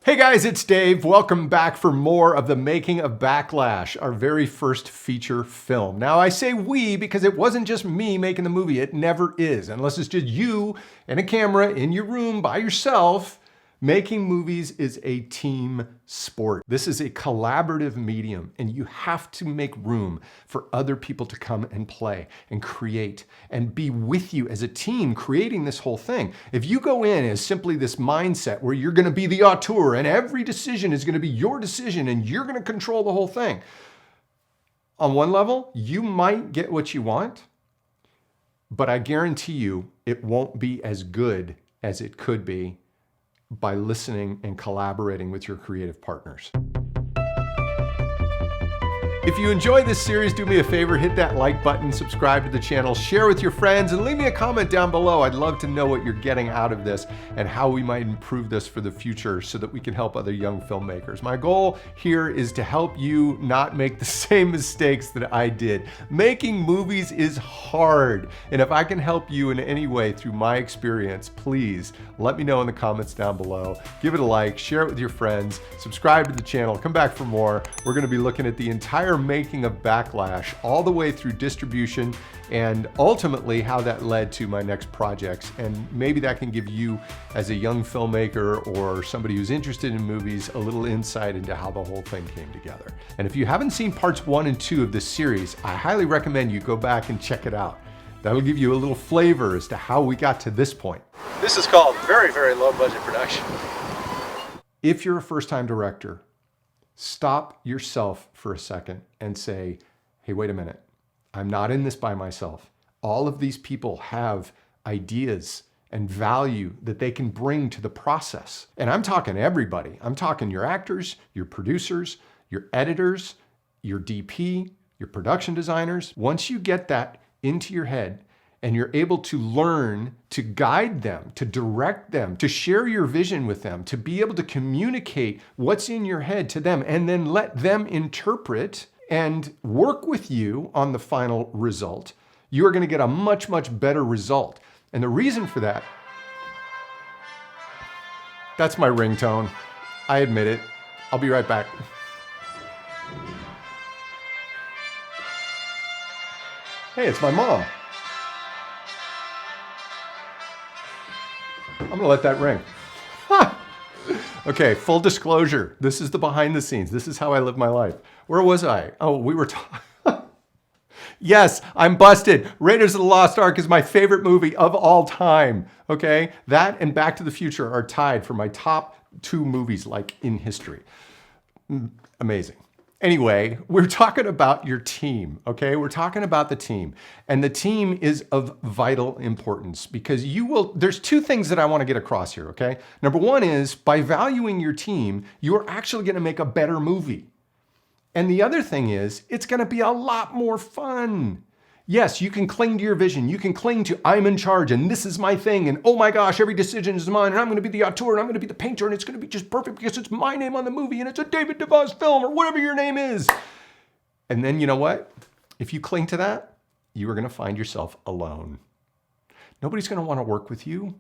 Hey guys, it's Dave. Welcome back for more of the making of Backlash, our very first feature film. Now I say we because it wasn't just me making the movie. It never is, unless it's just you and a camera in your room by yourself. Making movies is a team sport. This is a collaborative medium, and you have to make room for other people to come and play and create and be with you as a team creating this whole thing. If you go in as simply this mindset where you're gonna be the auteur and every decision is gonna be your decision and you're gonna control the whole thing, on one level, you might get what you want, but I guarantee you it won't be as good as it could be by listening and collaborating with your creative partners. If you enjoy this series, do me a favor, hit that like button, subscribe to the channel, share with your friends, and leave me a comment down below. I'd love to know what you're getting out of this and how we might improve this for the future so that we can help other young filmmakers. My goal here is to help you not make the same mistakes that I did. Making movies is hard, and if I can help you in any way through my experience, please let me know in the comments down below. Give it a like, share it with your friends, subscribe to the channel, come back for more. We're going to be looking at the entire making of Backlash all the way through distribution and ultimately how that led to my next projects. And maybe that can give you, as a young filmmaker or somebody who's interested in movies, a little insight into how the whole thing came together. And if you haven't seen parts 1 and 2 of this series, I highly recommend you go back and check it out. That'll give you a little flavor as to how we got to this point. This is called very, very low budget production. If you're a first-time director, stop yourself for a second and say, hey, wait a minute. I'm not in this by myself. All of these people have ideas and value that they can bring to the process. And I'm talking everybody. I'm talking your actors, your producers, your editors, your DP, your production designers. Once you get that into your head and you're able to learn to guide them, to direct them, to share your vision with them, to be able to communicate what's in your head to them, and then let them interpret and work with you on the final result, you are going to get a much, much better result. And the reason for that, that's my ringtone. I admit it. I'll be right back. Hey, it's my mom. I'm gonna let that ring. Okay, full disclosure. This is the behind the scenes. This is how I live my life. Where was I? Oh, we were talking. Yes, I'm busted. Raiders of the Lost Ark is my favorite movie of all time. Okay, that and Back to the Future are tied for my top 2 movies like in history. Amazing. Anyway, we're talking about your team, okay? We're talking about the team. And the team is of vital importance because there's 2 things that I want to get across here, okay? Number 1 is by valuing your team, you're actually going to make a better movie. And the other thing is, it's going to be a lot more fun. Yes, you can cling to your vision. You can cling to, I'm in charge and this is my thing. And oh my gosh, every decision is mine. And I'm going to be the auteur and I'm going to be the painter. And it's going to be just perfect because it's my name on the movie and it's a David DeVos film or whatever your name is. And then you know what? If you cling to that, you are going to find yourself alone. Nobody's going to want to work with you.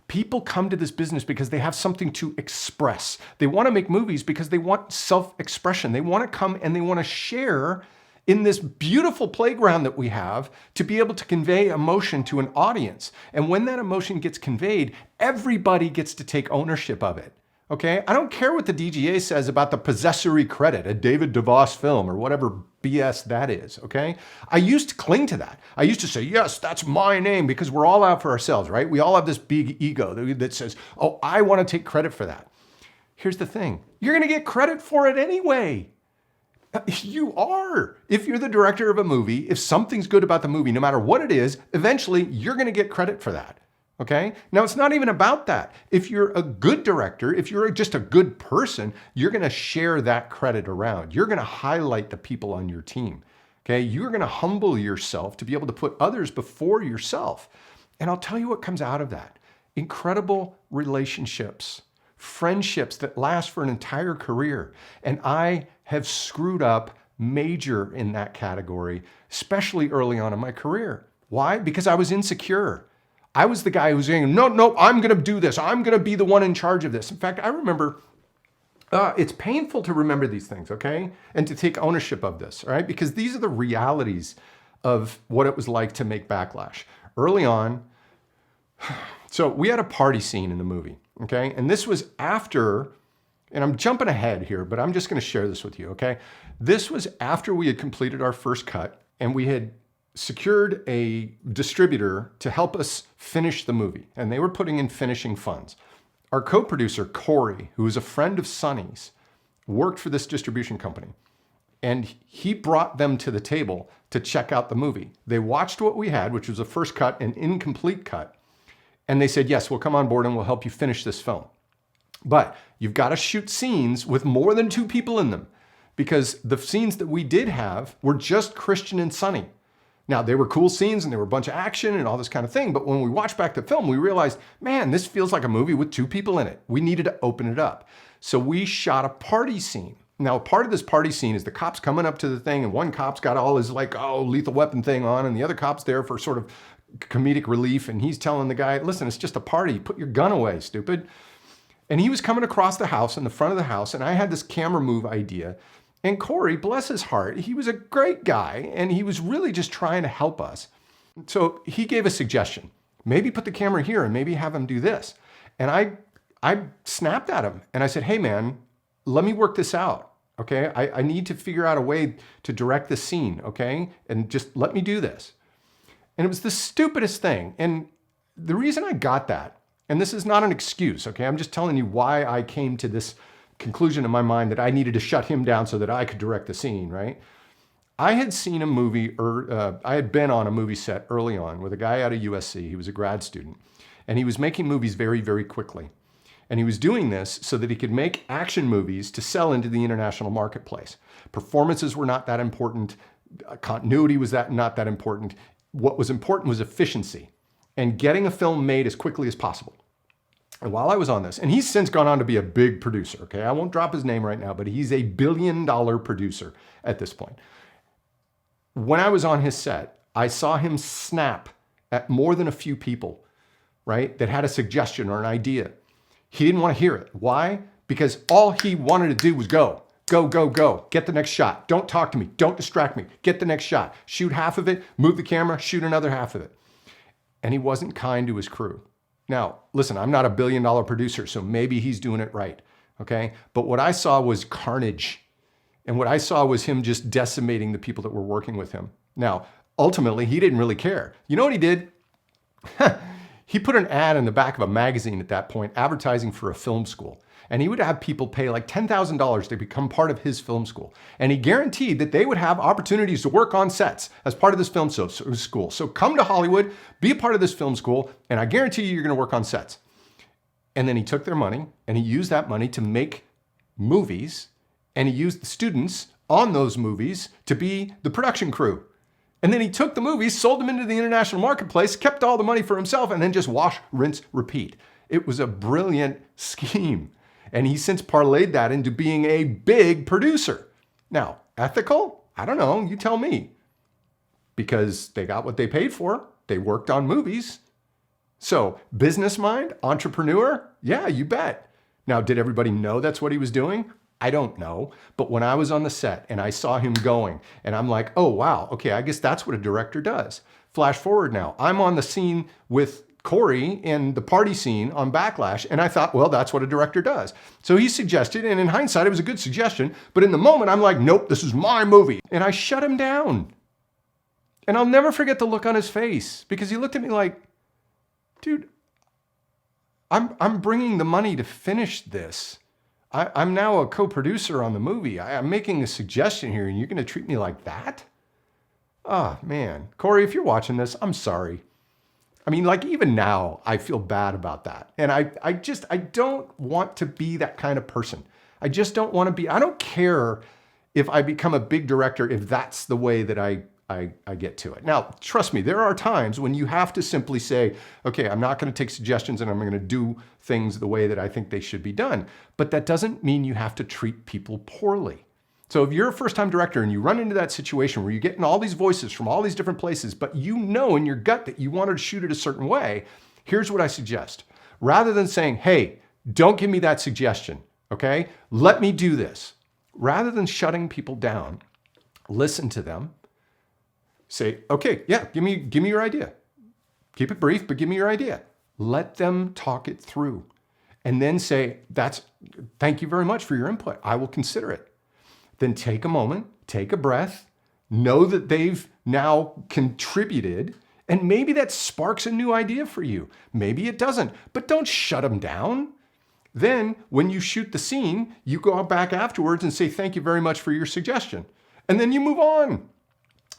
People come to this business because they have something to express. They want to make movies because they want self-expression. They want to come and they want to share in this beautiful playground that we have to be able to convey emotion to an audience. And when that emotion gets conveyed, everybody gets to take ownership of it. Okay? I don't care what the DGA says about the possessory credit, a David DeVos film or whatever BS that is, okay? I used to cling to that. I used to say, yes, that's my name because we're all out for ourselves, right? We all have this big ego that says, oh, I want to take credit for that. Here's the thing. You're going to get credit for it anyway. You are. If you're the director of a movie, if something's good about the movie, no matter what it is, eventually you're going to get credit for that. Okay? Now, it's not even about that. If you're a good director, if you're just a good person, you're going to share that credit around. You're going to highlight the people on your team. Okay? You're going to humble yourself to be able to put others before yourself. And I'll tell you what comes out of that. Incredible relationships, friendships that last for an entire career. And I have screwed up major in that category, especially early on in my career. Why? Because I was insecure. I was the guy who was saying, no, I'm going to do this. I'm going to be the one in charge of this. In fact, I remember It's painful to remember these things, okay? And to take ownership of this, all right? Because these are the realities of what it was like to make Backlash. Early on, so we had a party scene in the movie, okay? And this was after, and I'm jumping ahead here, but I'm just gonna share this with you, okay? This was after we had completed our first cut and we had secured a distributor to help us finish the movie. And they were putting in finishing funds. Our co-producer, Corey, who was a friend of Sonny's, worked for this distribution company. And he brought them to the table to check out the movie. They watched what we had, which was a first cut, an incomplete cut. And they said, yes, we'll come on board and we'll help you finish this film. But you've got to shoot scenes with more than 2 people in them, because the scenes that we did have were just Christian and Sonny. Now, they were cool scenes and they were a bunch of action and all this kind of thing. But when we watched back the film, we realized, man, this feels like a movie with 2 people in it. We needed to open it up. So we shot a party scene. Now, part of this party scene is the cops coming up to the thing, and one cop's got all his lethal weapon thing on, and the other cop's there for sort of comedic relief. And he's telling the guy, listen, it's just a party. Put your gun away, stupid. And he was coming across the house, in the front of the house, and I had this camera move idea. And Corey, bless his heart, he was a great guy, and he was really just trying to help us. So he gave a suggestion. Maybe put the camera here and maybe have him do this. And I snapped at him and I said, hey man, let me work this out, okay? I need to figure out a way to direct this scene, okay? And just let me do this. And it was the stupidest thing. And the reason I got that, and this is not an excuse, okay? I'm just telling you why I came to this conclusion in my mind that I needed to shut him down so that I could direct the scene, right? I had seen a movie, I had been on a movie set early on with a guy out of USC. He was a grad student, and he was making movies very, very quickly. And he was doing this so that he could make action movies to sell into the international marketplace. Performances were not that important. Continuity was not that important. What was important was efficiency and getting a film made as quickly as possible. And while I was on this, and he's since gone on to be a big producer, okay? I won't drop his name right now, but he's a billion-dollar producer at this point. When I was on his set, I saw him snap at more than a few people, right, that had a suggestion or an idea. He didn't want to hear it. Why? Because all he wanted to do was go. Go, go, go. Get the next shot. Don't talk to me. Don't distract me. Get the next shot. Shoot half of it, move the camera, shoot another half of it. And he wasn't kind to his crew. Now, listen, I'm not a billion-dollar producer, so maybe he's doing it right, okay? But what I saw was carnage. And what I saw was him just decimating the people that were working with him. Now, ultimately, he didn't really care. You know what he did? He put an ad in the back of a magazine at that point, advertising for a film school. And he would have people pay like $10,000 to become part of his film school. And he guaranteed that they would have opportunities to work on sets as part of this film school. So come to Hollywood, be a part of this film school, and I guarantee you're gonna work on sets. And then he took their money and he used that money to make movies, and he used the students on those movies to be the production crew. And then he took the movies, sold them into the international marketplace, kept all the money for himself, and then just wash, rinse, repeat. It was a brilliant scheme. And he's since parlayed that into being a big producer. Now, ethical? I don't know, you tell me. Because they got what they paid for. They worked on movies. So, business mind, entrepreneur? Yeah, you bet. Now, did everybody know that's what he was doing? I don't know. But when I was on the set and I saw him going, and I'm like, oh, wow, okay, I guess that's what a director does. Flash forward now. I'm on the scene with Corey in the party scene on Backlash, and I thought, well, that's what a director does. So he suggested, and in hindsight, it was a good suggestion, but in the moment, I'm like, nope, this is my movie. And I shut him down. And I'll never forget the look on his face, because he looked at me like, dude, I'm bringing the money to finish this. I'm now a co-producer on the movie. I'm making a suggestion here, and you're gonna treat me like that? Oh, man. Corey, if you're watching this, I'm sorry. I mean, like even now, I feel bad about that. And I don't want to be that kind of person. I just don't want to be, I don't care if I become a big director, if that's the way that I get to it. Now, trust me, there are times when you have to simply say, okay, I'm not going to take suggestions and I'm going to do things the way that I think they should be done. But that doesn't mean you have to treat people poorly. So if you're a first-time director and you run into that situation where you're getting all these voices from all these different places, but you know in your gut that you wanted to shoot it a certain way, here's what I suggest. Rather than saying, hey, don't give me that suggestion, Okay? Let me do this. Rather than shutting people down, listen to them. Say, okay, yeah, give me your idea. Keep it brief, but give me your idea. Let them talk it through. And then say, thank you very much for your input. I will consider it. Then take a moment, take a breath, know that they've now contributed, and maybe that sparks a new idea for you. Maybe it doesn't, but don't shut them down. Then when you shoot the scene, you go back afterwards and say, thank you very much for your suggestion. And then you move on.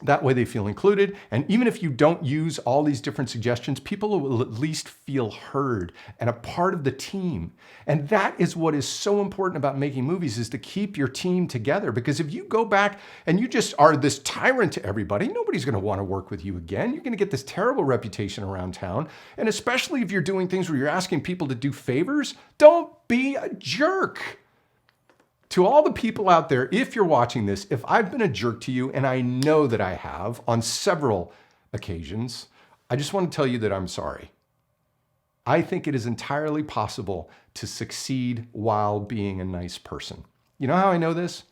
That way they feel included. And even if you don't use all these different suggestions, people will at least feel heard and a part of the team. And that is what is so important about making movies, is to keep your team together. Because if you go back and you just are this tyrant to everybody, nobody's going to want to work with you again. You're going to get this terrible reputation around town. And especially if you're doing things where you're asking people to do favors, don't be a jerk. To all the people out there, if you're watching this, if I've been a jerk to you, and I know that I have on several occasions, I just want to tell you that I'm sorry. I think it is entirely possible to succeed while being a nice person. You know how I know this?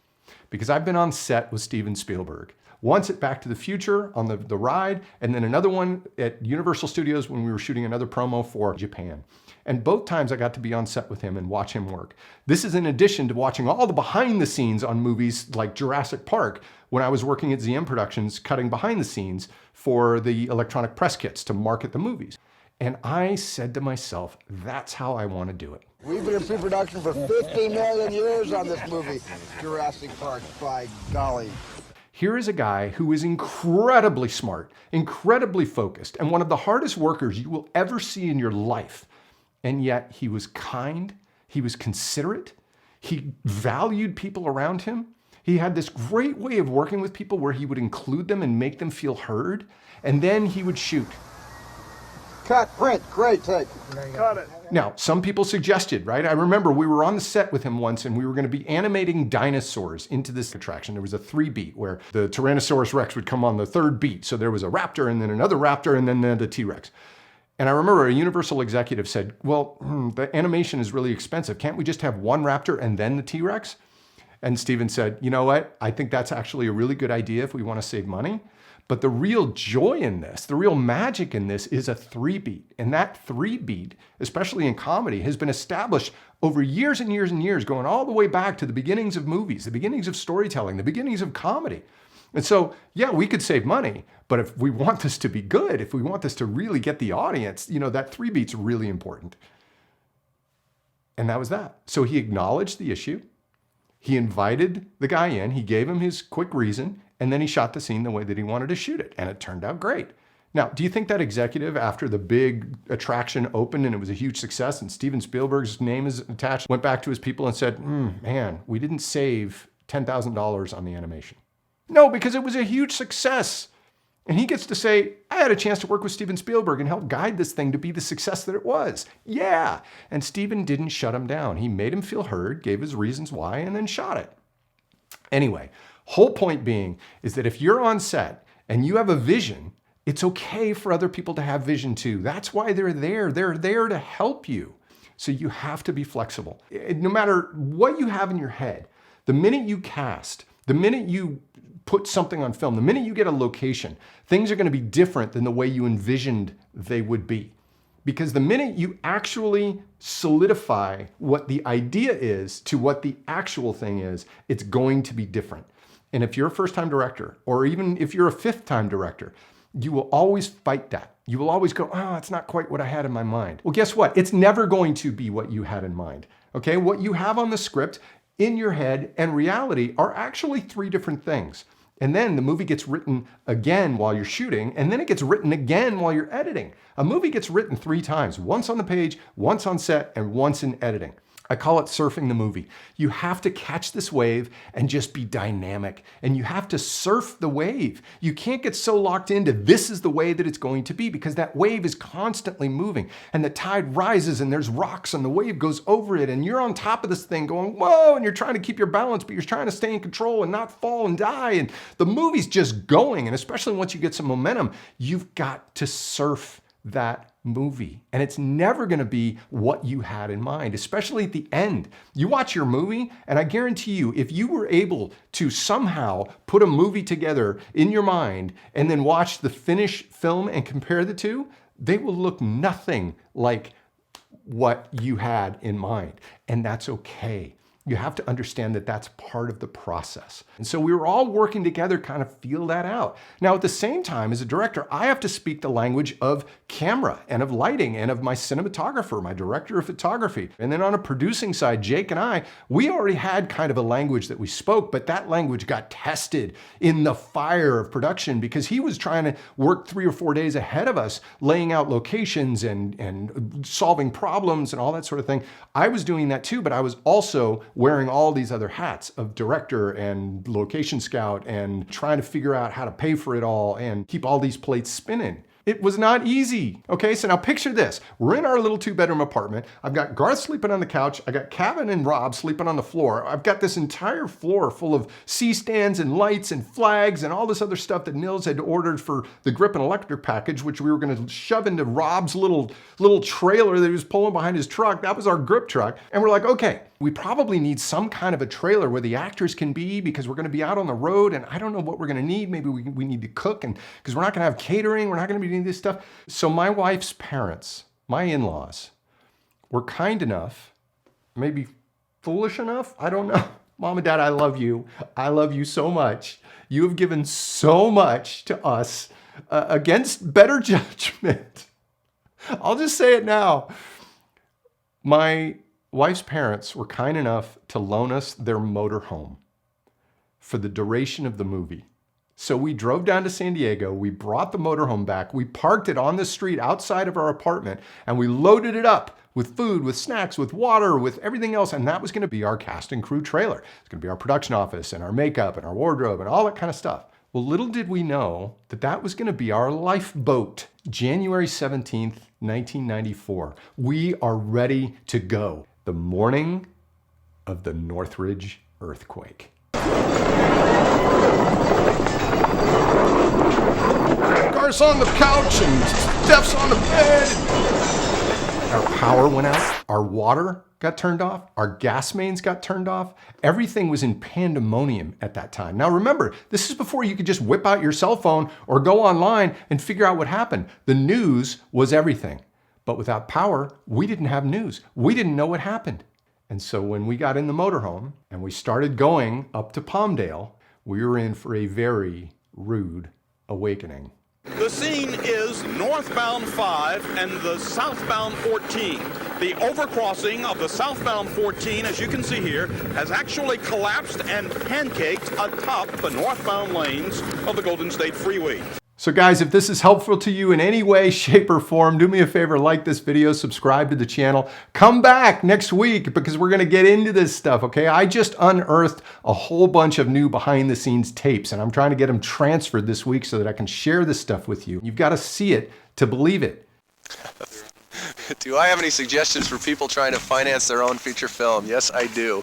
Because I've been on set with Steven Spielberg. Once at Back to the Future on the ride, and then another one at Universal Studios when we were shooting another promo for Japan. And both times I got to be on set with him and watch him work. This is in addition to watching all the behind the scenes on movies like Jurassic Park when I was working at ZM Productions cutting behind the scenes for the electronic press kits to market the movies. And I said to myself, that's how I want to do it. We've been in pre-production for 50 million years on this movie, Jurassic Park, by golly. Here is a guy who is incredibly smart, incredibly focused, and one of the hardest workers you will ever see in your life. And yet he was kind, he was considerate, he valued people around him. He had this great way of working with people where he would include them and make them feel heard, and then he would shoot. Cut, print, great take. Got it. Now, some people suggested, right? I remember we were on the set with him once and we were going to be animating dinosaurs into this attraction. There was a 3-beat where the Tyrannosaurus Rex would come on the 3rd beat. So there was a raptor and then another raptor and then the T-Rex. And I remember a Universal executive said, well, the animation is really expensive. Can't we just have one raptor and then the T-Rex? And Steven said, you know what? I think that's actually a really good idea if we want to save money. But the real joy in this, the real magic in this is a 3-beat. And that 3-beat, especially in comedy, has been established over years and years and years, going all the way back to the beginnings of movies, the beginnings of storytelling, the beginnings of comedy. And so, yeah, we could save money, but if we want this to be good, if we want this to really get the audience, you know, that 3-beat's really important. And that was that. So he acknowledged the issue. He invited the guy in, he gave him his quick reason, and then he shot the scene the way that he wanted to shoot it. And it turned out great. Now, do you think that executive, after the big attraction opened and it was a huge success and Steven Spielberg's name is attached, went back to his people and said, man, we didn't save $10,000 on the animation? No, because it was a huge success. And he gets to say, I had a chance to work with Steven Spielberg and help guide this thing to be the success that it was. Yeah. And Steven didn't shut him down. He made him feel heard, gave his reasons why, and then shot it. Anyway, whole point being is that if you're on set and you have a vision, it's okay for other people to have vision too. That's why they're there. They're there to help you. So you have to be flexible. No matter what you have in your head, the minute you cast, the minute you put something on film, the minute you get a location, things are going to be different than the way you envisioned they would be. Because the minute you actually solidify what the idea is to what the actual thing is, it's going to be different. And if you're a first-time director, or even if you're a fifth-time director, you will always fight that. You will always go, oh, it's not quite what I had in my mind. Well, guess what? It's never going to be what you had in mind. Okay? What you have on the script, in your head, and reality are actually 3 different things. And then the movie gets written again while you're shooting, and then it gets written again while you're editing. A movie gets written 3 times, once on the page, once on set, and once in editing. I call it surfing the movie. You have to catch this wave and just be dynamic. And you have to surf the wave. You can't get so locked into this is the way that it's going to be, because that wave is constantly moving and the tide rises and there's rocks and the wave goes over it and you're on top of this thing going, whoa, and you're trying to keep your balance, but you're trying to stay in control and not fall and die. And the movie's just going. And especially once you get some momentum, you've got to surf that movie. And it's never going to be what you had in mind, especially at the end. You watch your movie, and I guarantee you, if you were able to somehow put a movie together in your mind and then watch the finished film and compare the two, they will look nothing like what you had in mind. And that's okay. You have to understand that that's part of the process. And so we were all working together, kind of feel that out. Now, at the same time, as a director, I have to speak the language of camera and of lighting and of my cinematographer, my director of photography. And then on a producing side, Jake and I, we already had kind of a language that we spoke, but that language got tested in the fire of production because he was trying to work 3 or 4 days ahead of us, laying out locations and solving problems and all that sort of thing. I was doing that too, but I was also wearing all these other hats of director and location scout and trying to figure out how to pay for it all and keep all these plates spinning. It was not easy. Okay, so now picture this. We're in our little 2-bedroom apartment. I've got Garth sleeping on the couch. I got Kevin and Rob sleeping on the floor. I've got this entire floor full of C-stands and lights and flags and all this other stuff that Nils had ordered for the grip and electric package, which we were gonna shove into Rob's little trailer that he was pulling behind his truck. That was our grip truck. And we're like, okay, we probably need some kind of a trailer where the actors can be because we're gonna be out on the road and I don't know what we're gonna need. Maybe we need to cook and because we're not gonna have catering. We're not gonna be doing this stuff. So my wife's parents, my in-laws, were kind enough, maybe foolish enough, I don't know. Mom and Dad, I love you. I love you so much. You have given so much to us against better judgment. I'll just say it now. My wife's parents were kind enough to loan us their motorhome for the duration of the movie. So we drove down to San Diego, we brought the motorhome back, we parked it on the street outside of our apartment, and we loaded it up with food, with snacks, with water, with everything else, and that was gonna be our cast and crew trailer. It's gonna be our production office and our makeup and our wardrobe and all that kind of stuff. Well, little did we know that that was gonna be our lifeboat. January 17th, 1994. We are ready to go. The morning of the Northridge earthquake. Garth's on the couch and Steph's on the bed. Our power went out, our water got turned off, our gas mains got turned off. Everything was in pandemonium at that time. Now remember, this is before you could just whip out your cell phone or go online and figure out what happened. The news was everything. But without power, we didn't have news. We didn't know what happened. And so when we got in the motorhome and we started going up to Palmdale, we were in for a very rude awakening. The scene is northbound 5 and the southbound 14. The overcrossing of the southbound 14, as you can see here, has actually collapsed and pancaked atop the northbound lanes of the Golden State Freeway. So guys, if this is helpful to you in any way, shape, or form, do me a favor, like this video, subscribe to the channel. Come back next week because we're gonna get into this stuff, okay? I just unearthed a whole bunch of new behind the scenes tapes and I'm trying to get them transferred this week so that I can share this stuff with you. You've gotta see it to believe it. Do I have any suggestions for people trying to finance their own feature film? Yes, I do.